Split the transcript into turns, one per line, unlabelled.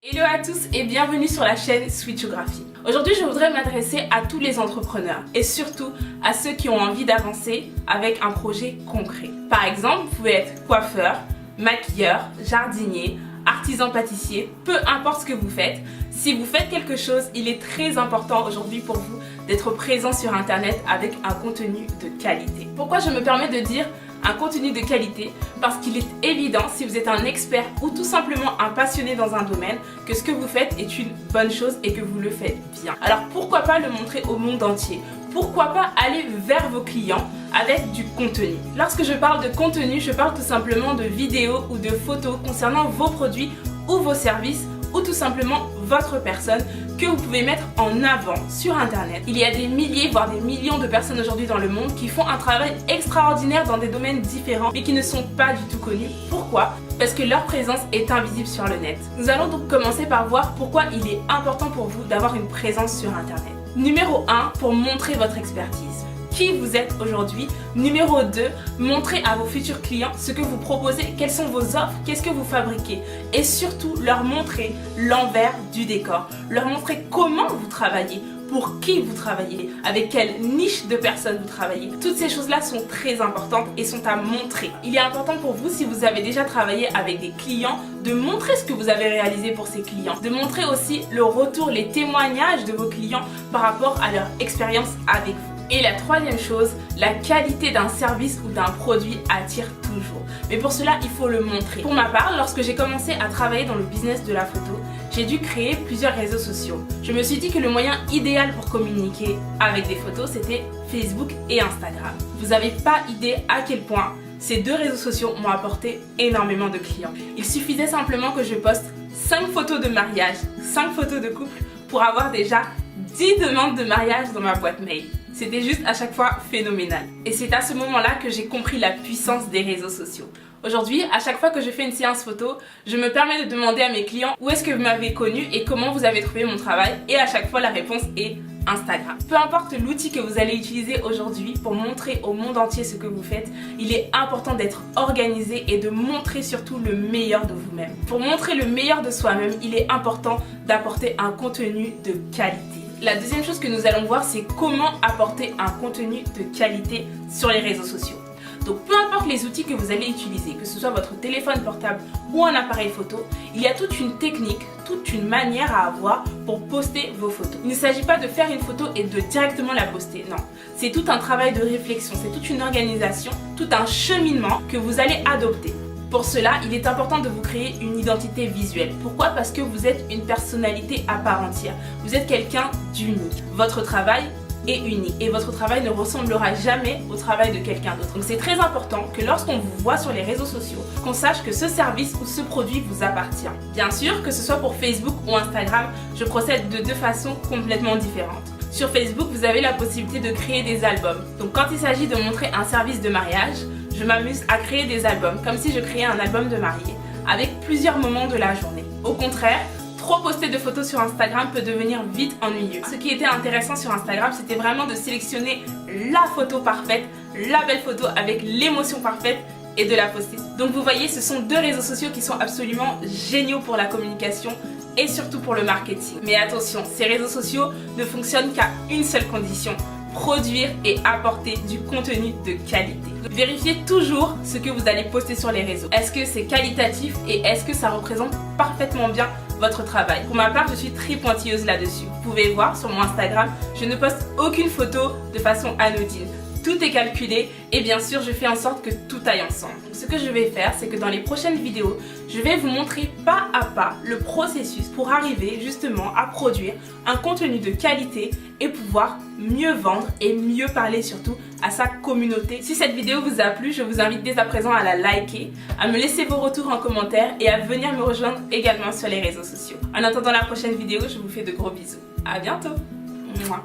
Hello à tous et bienvenue sur la chaîne Switchographie. Aujourd'hui je voudrais m'adresser à tous les entrepreneurs et surtout à ceux qui ont envie d'avancer avec un projet concret. Par exemple, vous pouvez être coiffeur, maquilleur, jardinier, artisan pâtissier, peu importe ce que vous faites. Si vous faites quelque chose, il est très important aujourd'hui pour vous d'être présent sur internet avec un contenu de qualité. Pourquoi je me permets de dire un contenu de qualité? Parce qu'il est évident, si vous êtes un expert ou tout simplement un passionné dans un domaine, que ce que vous faites est une bonne chose et que vous le faites bien. Alors pourquoi pas le montrer au monde entier? Pourquoi pas aller vers vos clients avec du contenu? Lorsque je parle de contenu, je parle tout simplement de vidéos ou de photos concernant vos produits ou vos services ou tout simplement votre personne que vous pouvez mettre en avant sur internet. Il y a des milliers voire des millions de personnes aujourd'hui dans le monde qui font un travail extraordinaire dans des domaines différents mais qui ne sont pas du tout connus. Pourquoi? Parce que leur présence est invisible sur le net. Nous allons donc commencer par voir pourquoi il est important pour vous d'avoir une présence sur internet. Numéro 1, pour montrer votre expertise. Qui vous êtes aujourd'hui. Numéro 2, montrez à vos futurs clients ce que vous proposez, quelles sont vos offres, qu'est-ce que vous fabriquez. Et surtout, leur montrer l'envers du décor. Leur montrer comment vous travaillez, pour qui vous travaillez, avec quelle niche de personnes vous travaillez. Toutes ces choses-là sont très importantes et sont à montrer. Il est important pour vous, si vous avez déjà travaillé avec des clients, de montrer ce que vous avez réalisé pour ces clients. De montrer aussi le retour, les témoignages de vos clients par rapport à leur expérience avec vous. Et la troisième chose, la qualité d'un service ou d'un produit attire toujours. Mais pour cela, il faut le montrer. Pour ma part, lorsque j'ai commencé à travailler dans le business de la photo, j'ai dû créer plusieurs réseaux sociaux. Je me suis dit que le moyen idéal pour communiquer avec des photos, c'était Facebook et Instagram. Vous n'avez pas idée à quel point ces deux réseaux sociaux m'ont apporté énormément de clients. Il suffisait simplement que je poste 5 photos de mariage, 5 photos de couple pour avoir déjà 10 demandes de mariage dans ma boîte mail. C'était juste à chaque fois phénoménal. Et c'est à ce moment-là que j'ai compris la puissance des réseaux sociaux. Aujourd'hui, à chaque fois que je fais une séance photo, je me permets de demander à mes clients où est-ce que vous m'avez connu et comment vous avez trouvé mon travail. Et à chaque fois, la réponse est Instagram. Peu importe l'outil que vous allez utiliser aujourd'hui pour montrer au monde entier ce que vous faites, il est important d'être organisé et de montrer surtout le meilleur de vous-même. Pour montrer le meilleur de soi-même, il est important d'apporter un contenu de qualité. La deuxième chose que nous allons voir, c'est comment apporter un contenu de qualité sur les réseaux sociaux. Donc peu importe les outils que vous allez utiliser, que ce soit votre téléphone portable ou un appareil photo, il y a toute une technique, toute une manière à avoir pour poster vos photos. Il ne s'agit pas de faire une photo et de directement la poster, non. C'est tout un travail de réflexion, c'est toute une organisation, tout un cheminement que vous allez adopter. Pour cela, il est important de vous créer une identité visuelle. Pourquoi? Parce que vous êtes une personnalité à part entière. Vous êtes quelqu'un d'unique. Votre travail est unique et votre travail ne ressemblera jamais au travail de quelqu'un d'autre. Donc c'est très important que lorsqu'on vous voit sur les réseaux sociaux, qu'on sache que ce service ou ce produit vous appartient. Bien sûr, que ce soit pour Facebook ou Instagram, je procède de deux façons complètement différentes. Sur Facebook, vous avez la possibilité de créer des albums. Donc quand il s'agit de montrer un service de mariage, je m'amuse à créer des albums, comme si je créais un album de mariée, avec plusieurs moments de la journée. Au contraire, trop poster de photos sur Instagram peut devenir vite ennuyeux. Ce qui était intéressant sur Instagram, c'était vraiment de sélectionner la photo parfaite, la belle photo avec l'émotion parfaite et de la poster. Donc vous voyez, ce sont deux réseaux sociaux qui sont absolument géniaux pour la communication et surtout pour le marketing. Mais attention, ces réseaux sociaux ne fonctionnent qu'à une seule condition: produire et apporter du contenu de qualité. Vérifiez toujours ce que vous allez poster sur les réseaux. Est-ce que c'est qualitatif et est-ce que ça représente parfaitement bien votre travail? Pour ma part, je suis très pointilleuse là-dessus. Vous pouvez voir sur mon Instagram, je ne poste aucune photo de façon anodine. Tout est calculé et bien sûr je fais en sorte que tout aille ensemble. Donc, ce que je vais faire, c'est que dans les prochaines vidéos, je vais vous montrer pas à pas le processus pour arriver justement à produire un contenu de qualité et pouvoir mieux vendre et mieux parler surtout à sa communauté. Si cette vidéo vous a plu, je vous invite dès à présent à la liker, à me laisser vos retours en commentaire et à venir me rejoindre également sur les réseaux sociaux. En attendant la prochaine vidéo, je vous fais de gros bisous. À bientôt. Mouah.